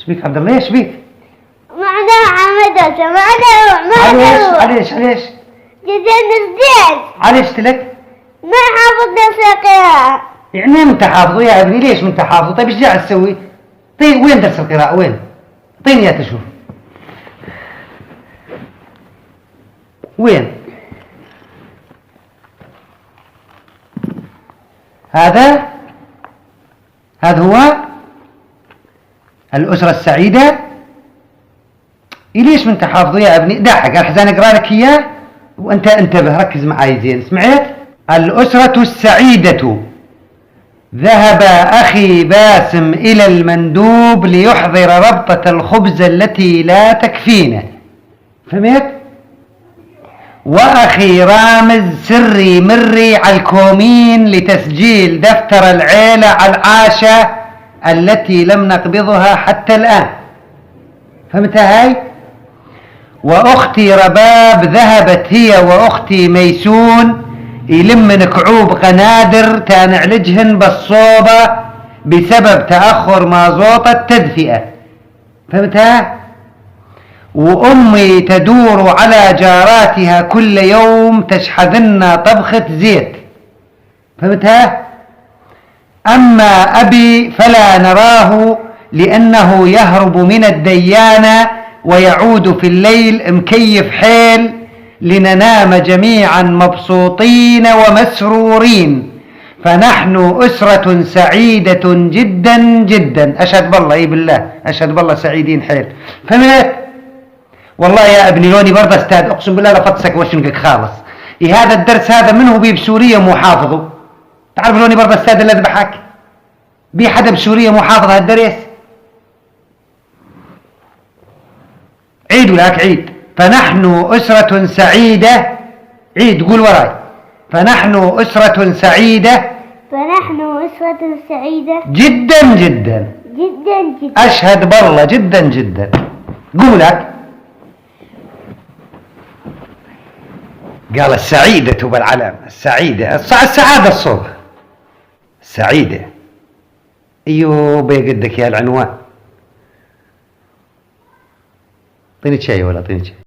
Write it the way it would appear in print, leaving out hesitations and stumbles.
ايش بيك عبد الله؟ ايش بيك؟ معناها مدرسة معناها عليش جديد نزيد عليش تلك؟ ما حافظ درس القراءة. يعني انت حافظه يا ابني؟ ليش انت حافظه؟ طيب ايش جالس تسوي؟ طيب وين درس القراءة؟ وين؟ اعطيني اياه تشوف. وين؟ هذا هو الأسرة السعيدة. ليش انت حافظه يا ابني؟ داحق الحزان اقرا لك اياه وانت انتبه ركز معي زين. سمعت؟ الأسرة السعيدة. ذهب أخي باسم إلى المندوب ليحضر ربطة الخبز التي لا تكفينا. فهمت؟ وأخي رامز سري مري على الكومين لتسجيل دفتر العيلة على العاشة التي لم نقبضها حتى الآن. فهمتها هاي؟ وأختي رباب ذهبت هي وأختي ميسون يلمن كعوب قنادر تنعلجهن بالصوبة بسبب تأخر مازوط التدفئة. فهمتها؟ وأمي تدور على جاراتها كل يوم تشحذن طبخة زيت. فهمتها؟ أما أبي فلا نراه لأنه يهرب من الديانة ويعود في الليل مكيف حيل لننام جميعا مبسوطين ومسرورين. فنحن أسرة سعيدة جدا جدا. أشهد بالله اي بالله أشهد بالله سعيدين حيل. فهمت؟ والله يا ابني لوني برضه استاذ اقسم بالله لفتسك وشنقك خالص. هذا الدرس هذا منه بيه بسوريا محافظه. تعرف لوني برضه استاذ اللي اذبحك بيه حدا بسوريا محافظ هالدرس. عيد ولك عيد. فنحن أسرة سعيدة. عيد قول وراي. فنحن أسرة سعيدة. فنحن أسرة سعيدة جدا جدا جدا جدا. أشهد بالله جدا جدا. قولك. قال السعيدة بالعلم. السعيدة السعادة الصبح. السعيدة. ايوه بيقدك يا العنوان. اعطيني شاي ولا اعطيني شاي.